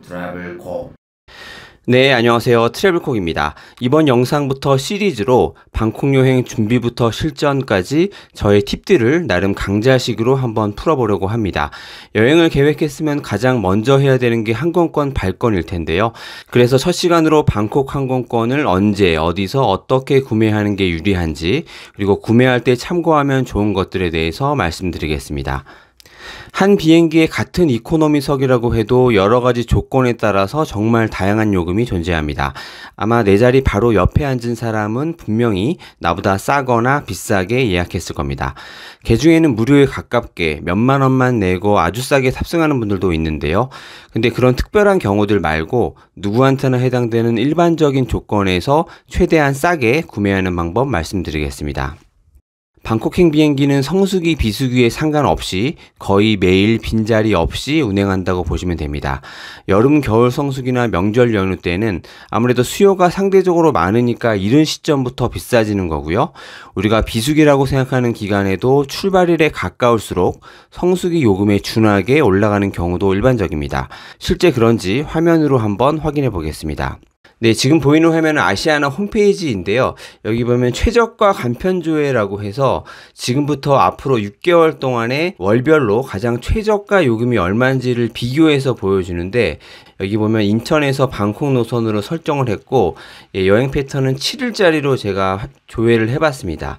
트래블콕. 네, 안녕하세요. 트래블콕입니다. 이번 영상부터 시리즈로 방콕 여행 준비부터 실전까지 저의 팁들을 나름 강좌식으로 한번 풀어보려고 합니다. 여행을 계획했으면 가장 먼저 해야 되는 게 항공권 발권일 텐데요. 그래서 첫 시간으로 방콕 항공권을 언제, 어디서, 어떻게 구매하는 게 유리한지, 그리고 구매할 때 참고하면 좋은 것들에 대해서 말씀드리겠습니다. 한 비행기에 같은 이코노미석이라고 해도 여러 가지 조건에 따라서 정말 다양한 요금이 존재합니다. 아마 내 자리 바로 옆에 앉은 사람은 분명히 나보다 싸거나 비싸게 예약했을 겁니다. 그 중에는 무료에 가깝게 몇만 원만 내고 아주 싸게 탑승하는 분들도 있는데요. 근데 그런 특별한 경우들 말고 누구한테나 해당되는 일반적인 조건에서 최대한 싸게 구매하는 방법 말씀드리겠습니다. 방콕행 비행기는 성수기, 비수기에 상관없이 거의 매일 빈자리 없이 운행한다고 보시면 됩니다. 여름, 겨울 성수기나 명절 연휴 때는 아무래도 수요가 상대적으로 많으니까 이른 시점부터 비싸지는 거고요. 우리가 비수기라고 생각하는 기간에도 출발일에 가까울수록 성수기 요금에 준하게 올라가는 경우도 일반적입니다. 실제 그런지 화면으로 한번 확인해 보겠습니다. 네, 지금 보이는 화면은 아시아나 홈페이지인데요. 여기 보면 최저가 간편조회라고 해서 지금부터 앞으로 6개월 동안에 월별로 가장 최저가 요금이 얼마인지를 비교해서 보여주는데, 여기 보면 인천에서 방콕 노선으로 설정을 했고, 여행 패턴은 7일짜리로 제가 조회를 해봤습니다.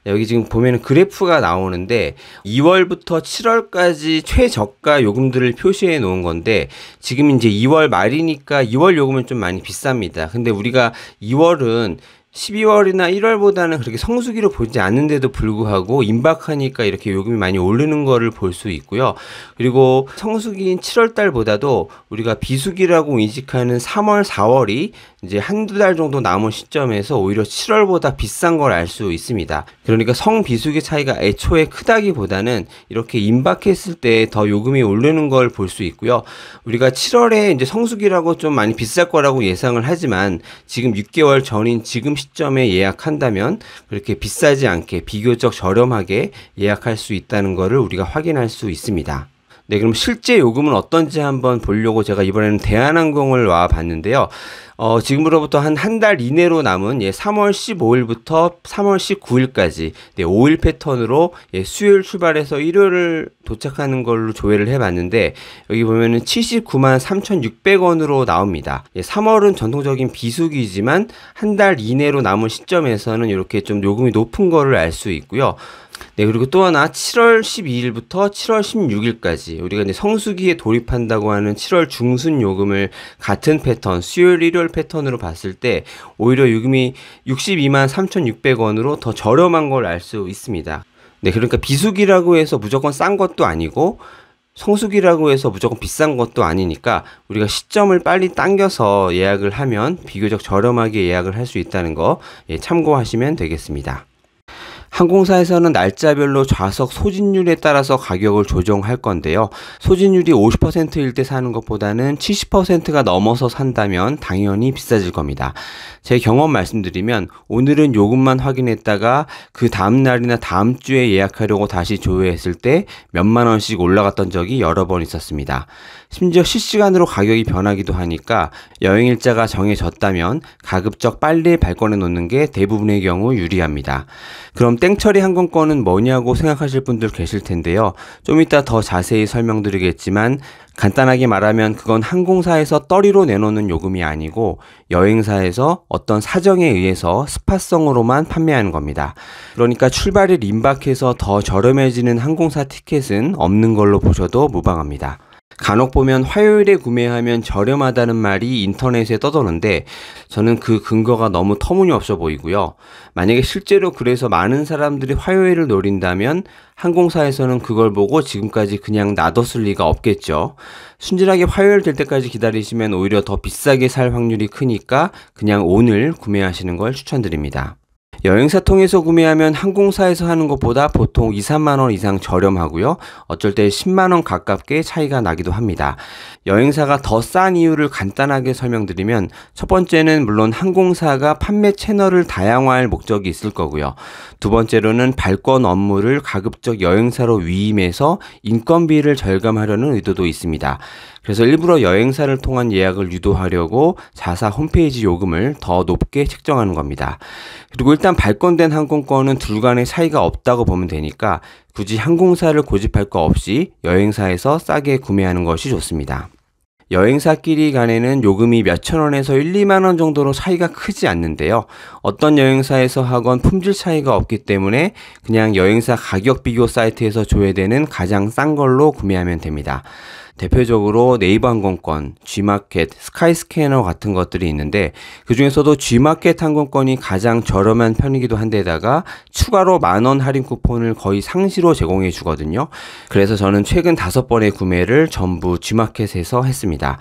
여기 지금 보면 그래프가 나오는데 2월부터 7월까지 최저가 요금들을 표시해 놓은 건데, 지금 이제 2월 말이니까 2월 요금은 좀 많이 비쌉니다. 근데 우리가 2월은 12월이나 1월보다는 그렇게 성수기로 보지 않는데도 불구하고 임박하니까 이렇게 요금이 많이 오르는 거를 볼 수 있고요. 그리고 성수기인 7월달보다도 우리가 비수기라고 인식하는 3월, 4월이 이제 한두 달 정도 남은 시점에서 오히려 7월보다 비싼 걸 알 수 있습니다. 그러니까 성비수기 차이가 애초에 크다기보다는 이렇게 임박했을 때 더 요금이 오르는 걸 볼 수 있고요. 우리가 7월에 이제 성수기라고 좀 많이 비쌀 거라고 예상을 하지만 지금 6개월 전인 지금 시점에 예약한다면 그렇게 비싸지 않게 비교적 저렴하게 예약할 수 있다는 것을 우리가 확인할 수 있습니다. 네, 그럼 실제 요금은 어떤지 한번 보려고 제가 이번에는 대한항공을 와 봤는데요. 지금으로부터 한 달 이내로 남은 3월 15일부터 3월 19일까지 5일 패턴으로 수요일 출발해서 일요일 도착하는 걸로 조회를 해봤는데, 여기 보면은 79만 3,600원으로 나옵니다. 3월은 전통적인 비수기지만 한 달 이내로 남은 시점에서는 이렇게 좀 요금이 높은 거를 알 수 있고요. 네, 그리고 또 하나 7월 12일부터 7월 16일까지 우리가 이제 성수기에 돌입한다고 하는 7월 중순 요금을 같은 패턴, 수요일, 일요일 패턴으로 봤을 때 오히려 요금이 62만 3,600원으로 더 저렴한 걸 알 수 있습니다. 네, 그러니까 비수기라고 해서 무조건 싼 것도 아니고 성수기라고 해서 무조건 비싼 것도 아니니까 우리가 시점을 빨리 당겨서 예약을 하면 비교적 저렴하게 예약을 할 수 있다는 거 참고하시면 되겠습니다. 항공사에서는 날짜별로 좌석 소진율에 따라서 가격을 조정할 건데요. 소진율이 50%일 때 사는 것보다는 70%가 넘어서 산다면 당연히 비싸질 겁니다. 제 경험 말씀드리면 오늘은 요금만 확인했다가 그 다음 날이나 다음 주에 예약하려고 다시 조회했을 때 몇만 원씩 올라갔던 적이 여러 번 있었습니다. 심지어 실시간으로 가격이 변하기도 하니까 여행 일자가 정해졌다면 가급적 빨리 발권해 놓는 게 대부분의 경우 유리합니다. 그럼 땡처리 항공권은 뭐냐고 생각하실 분들 계실 텐데요. 좀 이따 더 자세히 설명드리겠지만 간단하게 말하면 그건 항공사에서 떨이로 내놓는 요금이 아니고 여행사에서 어떤 사정에 의해서 스팟성으로만 판매하는 겁니다. 그러니까 출발일 임박해서 더 저렴해지는 항공사 티켓은 없는 걸로 보셔도 무방합니다. 간혹 보면 화요일에 구매하면 저렴하다는 말이 인터넷에 떠도는데 저는 그 근거가 너무 터무니없어 보이고요. 만약에 실제로 그래서 많은 사람들이 화요일을 노린다면 항공사에서는 그걸 보고 지금까지 그냥 놔뒀을 리가 없겠죠. 순진하게 화요일 될 때까지 기다리시면 오히려 더 비싸게 살 확률이 크니까 그냥 오늘 구매하시는 걸 추천드립니다. 여행사 통해서 구매하면 항공사에서 하는 것보다 보통 2, 3만 원 이상 저렴하고요. 어쩔 때 10만 원 가깝게 차이가 나기도 합니다. 여행사가 더 싼 이유를 간단하게 설명드리면 첫 번째는 물론 항공사가 판매 채널을 다양화할 목적이 있을 거고요. 두 번째로는 발권 업무를 가급적 여행사로 위임해서 인건비를 절감하려는 의도도 있습니다. 그래서 일부러 여행사를 통한 예약을 유도하려고 자사 홈페이지 요금을 더 높게 책정하는 겁니다. 그리고 일단 발권된 항공권은 둘 간의 차이가 없다고 보면 되니까 굳이 항공사를 고집할 거 없이 여행사에서 싸게 구매하는 것이 좋습니다. 여행사끼리 간에는 요금이 몇천 원에서 1, 2만 원 정도로 차이가 크지 않는데요. 어떤 여행사에서 하건 품질 차이가 없기 때문에 그냥 여행사 가격 비교 사이트에서 조회되는 가장 싼 걸로 구매하면 됩니다. 대표적으로 네이버 항공권, G마켓, 스카이스캐너 같은 것들이 있는데 그 중에서도 G마켓 항공권이 가장 저렴한 편이기도 한데다가 추가로 10,000원 할인 쿠폰을 거의 상시로 제공해 주거든요. 그래서 저는 최근 5번의 구매를 전부 G마켓에서 했습니다.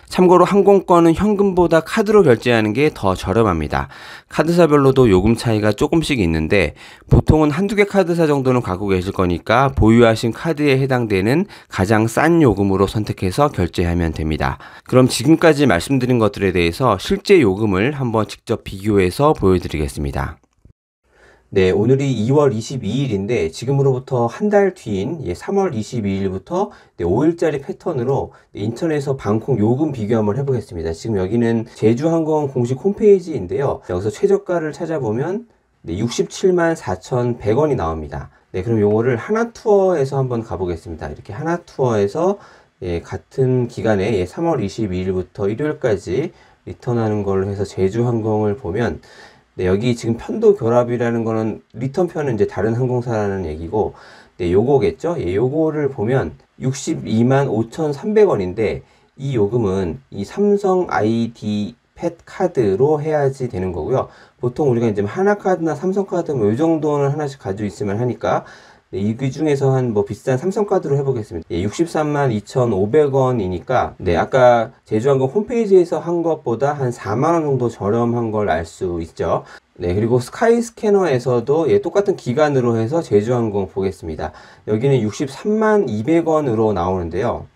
참고로 항공권은 현금보다 카드로 결제하는 게 더 저렴합니다. 카드사별로도 요금 차이가 조금씩 있는데 보통은 한두 개 카드사 정도는 갖고 계실 거니까 보유하신 카드에 해당되는 가장 싼 요금으로 선택해서 결제하면 됩니다. 그럼 지금까지 말씀드린 것들에 대해서 실제 요금을 한번 직접 비교해서 보여드리겠습니다. 네, 오늘이 2월 22일인데 지금으로부터 한 달 뒤인 3월 22일부터 5일짜리 패턴으로 인천에서 방콕 요금 비교 한번 해보겠습니다. 지금 여기는 제주항공 공식 홈페이지인데요. 여기서 최저가를 찾아보면 67만 4,100원이 나옵니다. 네, 그럼 요거를 하나투어에서 한번 가보겠습니다. 이렇게 하나투어에서 같은 기간에 3월 22일부터 일요일까지 리턴하는 걸로 해서 제주항공을 보면 네, 여기 지금 편도 결합이라는 거는 리턴편은 이제 다른 항공사라는 얘기고, 네, 요거겠죠? 예, 요거를 보면 62만 5,300원인데, 이 요금은 이 삼성 ID 펫 카드로 해야지 되는 거고요. 보통 우리가 이제 하나카드나 삼성카드 뭐 요 정도는 하나씩 가지고 있으면 하니까, 네, 이 중에서 한 뭐 비싼 삼성카드로 해보겠습니다. 예, 63만 2,500원이니까, 네, 아까 제주항공 홈페이지에서 한 것보다 한 4만원 정도 저렴한 걸 알 수 있죠. 네, 그리고 스카이스캐너에서도 똑같은 기간으로 해서 제주항공 보겠습니다. 여기는 63만 200원으로 나오는데요.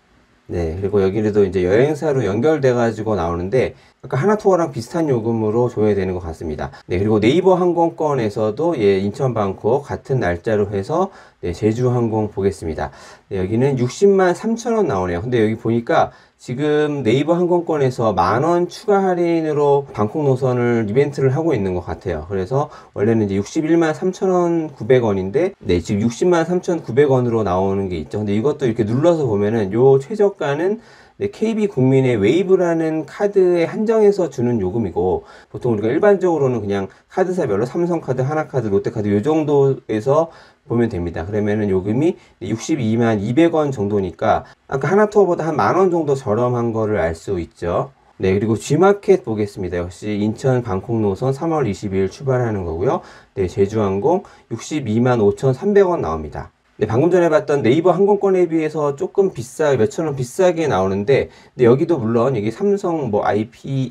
네, 그리고 여기도 이제 여행사로 연결돼 가지고 나오는데 아까 하나투어랑 비슷한 요금으로 줘야 되는 것 같습니다. 네, 그리고 네이버 항공권에서도 인천 방콕 같은 날짜로 해서 제주항공 보겠습니다. 네, 여기는 60만 3천원 나오네요. 근데 여기 보니까 지금 네이버 항공권에서 10,000원 추가 할인으로 방콕 노선을 이벤트를 하고 있는 것 같아요. 그래서 원래는 이제 61만 3,900원인데 3,900원인데 지금 60만 3,900원으로 나오는 게 있죠. 근데 이것도 이렇게 눌러서 보면은 요 최저가는 KB 국민의 웨이브라는 카드에 한정해서 주는 요금이고, 보통 우리가 일반적으로는 그냥 카드사별로 삼성카드, 하나카드, 롯데카드 요 정도에서 보면 됩니다. 그러면은 요금이 62만 200원 정도니까 아까 하나투어보다 한 10,000원 정도 저렴한 거를 알 수 있죠. 네, 그리고 G마켓 보겠습니다. 역시 인천 방콕 노선 3월 22일 출발하는 거고요. 네, 제주항공 62만 5,300원 나옵니다. 네, 방금 전에 봤던 네이버 항공권에 비해서 조금 몇천원 비싸게 나오는데, 근데 여기도 물론 여기 삼성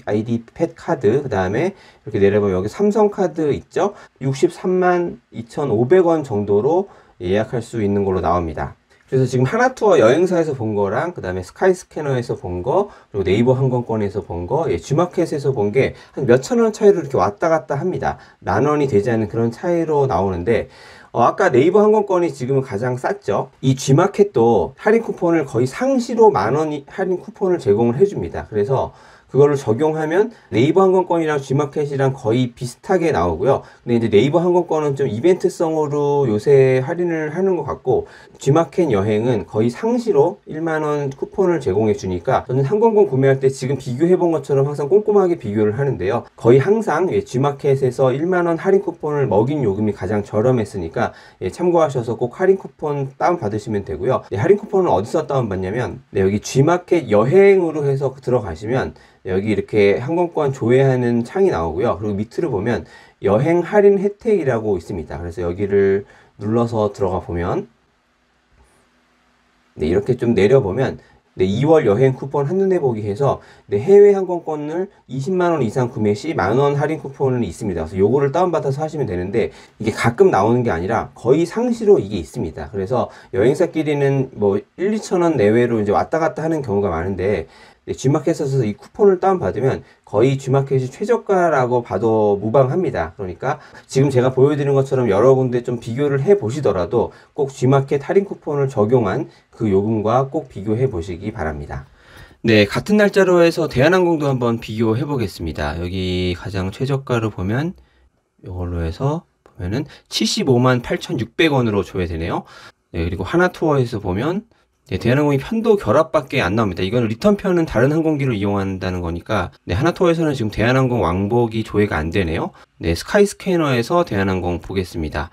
ID 펫 카드, 그 다음에 이렇게 내려보면 여기 삼성카드 있죠? 63만 2,500원 정도로 예약할 수 있는 걸로 나옵니다. 그래서 지금 하나투어 여행사에서 본 거랑, 그 다음에 스카이스캐너에서 본 거, 그리고 네이버 항공권에서 본 거, G마켓에서 본 게 한 몇천원 차이로 이렇게 왔다 갔다 합니다. 10,000원이 되지 않는 그런 차이로 나오는데, 아까 네이버 항공권이 지금은 가장 쌌죠. 이 G마켓도 할인 쿠폰을 거의 상시로 10,000원 할인 쿠폰을 제공을 해줍니다. 그래서 그거를 적용하면 네이버 항공권이랑 G마켓이랑 거의 비슷하게 나오고요. 근데 이제 네이버 항공권은 좀 이벤트성으로 요새 할인을 하는 것 같고, G마켓 여행은 거의 상시로 10,000원 쿠폰을 제공해 주니까 저는 항공권 구매할 때 지금 비교해 본 것처럼 항상 꼼꼼하게 비교를 하는데요. 거의 항상 G마켓에서 10,000원 할인 쿠폰을 먹인 요금이 가장 저렴했으니까 참고하셔서 꼭 할인 쿠폰 다운 받으시면 되고요. 할인 쿠폰은 어디서 다운 받냐면 여기 G마켓 여행으로 해서 들어가시면 여기 이렇게 항공권 조회하는 창이 나오고요. 그리고 밑으로 보면 여행 할인 혜택이라고 있습니다. 그래서 여기를 눌러서 들어가 보면 이렇게 좀 내려보면 네, 2월 여행 쿠폰 한눈에 보기 해서 네, 해외 항공권을 20만 원 이상 구매 시 10,000원 할인 쿠폰이 있습니다. 그래서 요거를 다운받아서 하시면 되는데 이게 가끔 나오는 게 아니라 거의 상시로 이게 있습니다. 그래서 여행사끼리는 뭐 1, 2천 원 내외로 이제 왔다 갔다 하는 경우가 많은데 네, G마켓에서 이 쿠폰을 다운받으면 거의 G마켓이 최저가라고 봐도 무방합니다. 그러니까 지금 제가 보여드린 것처럼 여러 군데 좀 비교를 해 보시더라도 꼭 G마켓 할인 쿠폰을 적용한 그 요금과 꼭 비교해 보시기 바랍니다. 네, 같은 날짜로 해서 대한항공도 한번 비교해 보겠습니다. 여기 가장 최저가로 보면 이걸로 해서 보면은 75만 8,600원으로 줘야 되네요. 네, 그리고 하나투어에서 보면 네, 대한항공이 편도 결합밖에 안 나옵니다. 이건 리턴편은 다른 항공기를 이용한다는 거니까 네, 하나투어에서는 지금 대한항공 왕복이 조회가 안 되네요. 네, 스카이스캐너에서 대한항공 보겠습니다.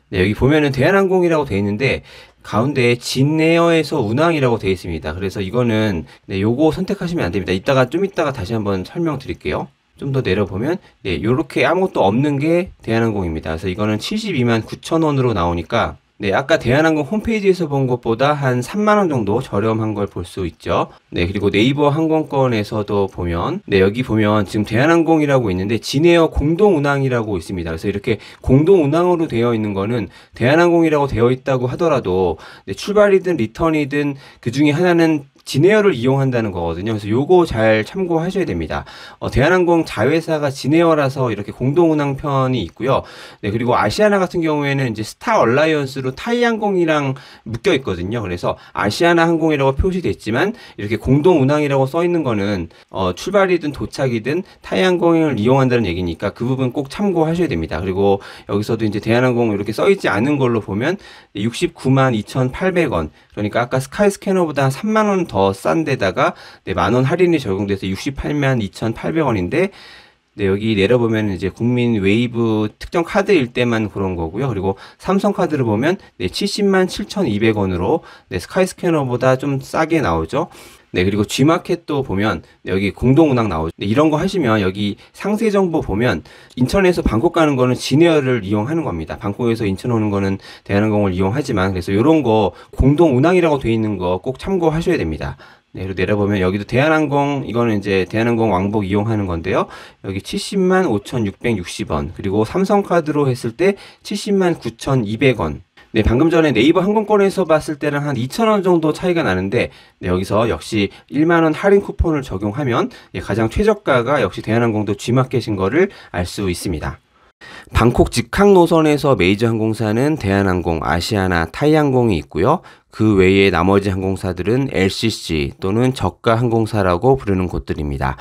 네, 여기 보면은 대한항공이라고 되어 있는데 가운데 진에어에서 운항이라고 되어 있습니다. 그래서 이거는 네, 요거 선택하시면 안 됩니다. 좀 이따가 다시 한번 설명드릴게요. 좀 더 내려보면 네, 요렇게 아무것도 없는 게 대한항공입니다. 그래서 이거는 72만 9천원으로 나오니까 네, 아까 대한항공 홈페이지에서 본 것보다 한 3만원 정도 저렴한 걸 볼 수 있죠. 네, 그리고 네이버 항공권에서도 보면, 네, 여기 보면 지금 대한항공이라고 있는데, 진에어 공동운항이라고 있습니다. 그래서 이렇게 공동운항으로 되어 있는 거는 대한항공이라고 되어 있다고 하더라도, 네, 출발이든 리턴이든 그 중에 하나는 진에어를 이용한다는 거거든요. 그래서 요거 잘 참고하셔야 됩니다. 대한항공 자회사가 진에어라서 이렇게 공동운항편이 있고요. 네, 그리고 아시아나 같은 경우에는 이제 스타 얼라이언스로 타이항공이랑 묶여 있거든요. 그래서 아시아나 항공이라고 표시됐지만 이렇게 공동운항이라고 써 있는 거는 출발이든 도착이든 타이항공을 이용한다는 얘기니까 그 부분 꼭 참고하셔야 됩니다. 그리고 여기서도 이제 대한항공 이렇게 써 있지 않은 걸로 보면 69만 2,800원. 그러니까 아까 스카이스캐너보다 3만 원 더 싼 데다가 네, 만원 할인이 적용돼서 68만 2,800원인데 네, 여기 내려보면 이제 국민 웨이브 특정 카드일 때만 그런 거고요. 그리고 삼성 카드를 보면 네, 70만 7,200원으로 네, 스카이스캐너보다 좀 싸게 나오죠. 네, 그리고 G마켓도 보면 여기 공동운항 나오죠. 네, 이런 거 하시면 여기 상세 정보 보면 인천에서 방콕 가는 거는 진에어를 이용하는 겁니다. 방콕에서 인천 오는 거는 대한항공을 이용하지만 그래서 이런 거 공동운항이라고 되어 있는 거 꼭 참고하셔야 됩니다. 네, 그리고 내려보면 여기도 대한항공, 이거는 이제 대한항공 왕복 이용하는 건데요. 여기 70만 5,660원, 그리고 삼성카드로 했을 때 70만 9,200원. 네, 방금 전에 네이버 항공권에서 봤을 때랑 한 2,000원 정도 차이가 나는데 네, 여기서 역시 1만원 할인 쿠폰을 적용하면 예, 가장 최저가가 역시 대한항공도 G마켓인 거를 알 수 있습니다. 방콕 직항 노선에서 메이저 항공사는 대한항공, 아시아나, 타이항공이 있고요. 그 외에 나머지 항공사들은 LCC 또는 저가 항공사라고 부르는 곳들입니다.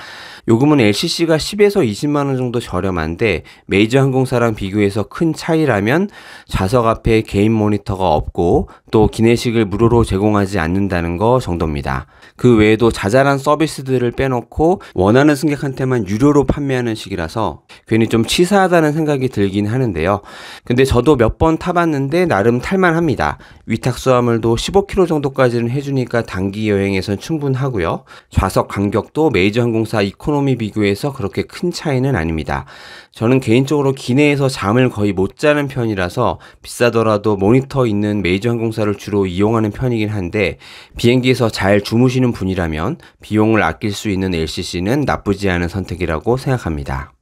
요금은 LCC가 10에서 20만 원 정도 저렴한데 메이저 항공사랑 비교해서 큰 차이라면 좌석 앞에 개인 모니터가 없고 또 기내식을 무료로 제공하지 않는다는 거 정도입니다. 그 외에도 자잘한 서비스들을 빼놓고 원하는 승객한테만 유료로 판매하는 식이라서 괜히 좀 치사하다는 생각이 들긴 하는데요. 근데 저도 몇 번 타봤는데 나름 탈만합니다. 위탁 수화물도 15km 정도까지는 해주니까 단기 여행에선 충분하고요. 좌석 간격도 메이저 항공사 이코노미 비교해서 그렇게 큰 차이는 아닙니다. 저는 개인적으로 기내에서 잠을 거의 못 자는 편이라서 비싸더라도 모니터 있는 메이저 항공사를 주로 이용하는 편이긴 한데 비행기에서 잘 주무시는 분이라면 비용을 아낄 수 있는 LCC는 나쁘지 않은 선택이라고 생각합니다.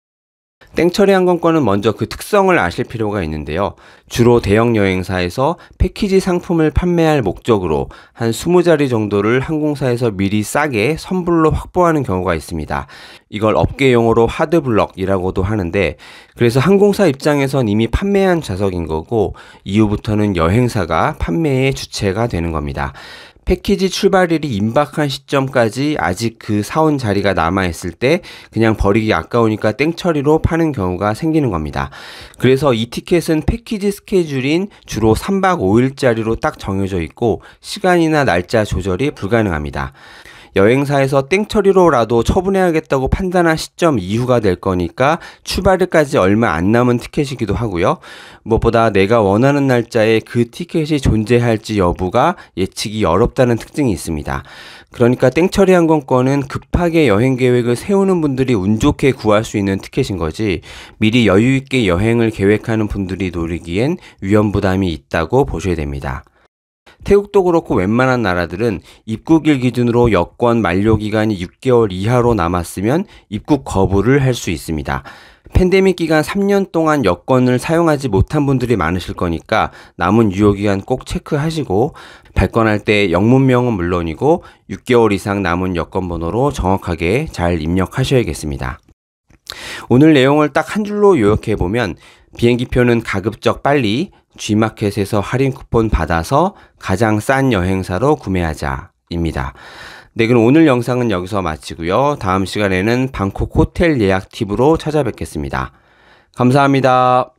땡처리 항공권은 먼저 그 특성을 아실 필요가 있는데요. 주로 대형 여행사에서 패키지 상품을 판매할 목적으로 한 20자리 정도를 항공사에서 미리 싸게 선불로 확보하는 경우가 있습니다. 이걸 업계 용어로 하드블럭이라고도 하는데 그래서 항공사 입장에선 이미 판매한 좌석인 거고 이후부터는 여행사가 판매의 주체가 되는 겁니다. 패키지 출발일이 임박한 시점까지 아직 그 사온 자리가 남아있을 때 그냥 버리기 아까우니까 땡처리로 파는 경우가 생기는 겁니다. 그래서 이 티켓은 패키지 스케줄인 주로 3박 5일짜리로 딱 정해져 있고 시간이나 날짜 조절이 불가능합니다. 여행사에서 땡처리로라도 처분해야겠다고 판단한 시점 이후가 될 거니까 출발일까지 얼마 안 남은 티켓이기도 하고요. 무엇보다 내가 원하는 날짜에 그 티켓이 존재할지 여부가 예측이 어렵다는 특징이 있습니다. 그러니까 땡처리 항공권은 급하게 여행 계획을 세우는 분들이 운 좋게 구할 수 있는 티켓인 거지 미리 여유 있게 여행을 계획하는 분들이 노리기엔 위험 부담이 있다고 보셔야 됩니다. 태국도 그렇고 웬만한 나라들은 입국일 기준으로 여권 만료 기간이 6개월 이하로 남았으면 입국 거부를 할 수 있습니다. 팬데믹 기간 3년 동안 여권을 사용하지 못한 분들이 많으실 거니까 남은 유효기간 꼭 체크하시고 발권할 때 영문명은 물론이고 6개월 이상 남은 여권 번호로 정확하게 잘 입력하셔야겠습니다. 오늘 내용을 딱 한 줄로 요약해보면 비행기표는 가급적 빨리 G마켓에서 할인 쿠폰 받아서 가장 싼 여행사로 구매하자입니다. 네, 그럼 오늘 영상은 여기서 마치고요. 다음 시간에는 방콕 호텔 예약 팁으로 찾아뵙겠습니다. 감사합니다.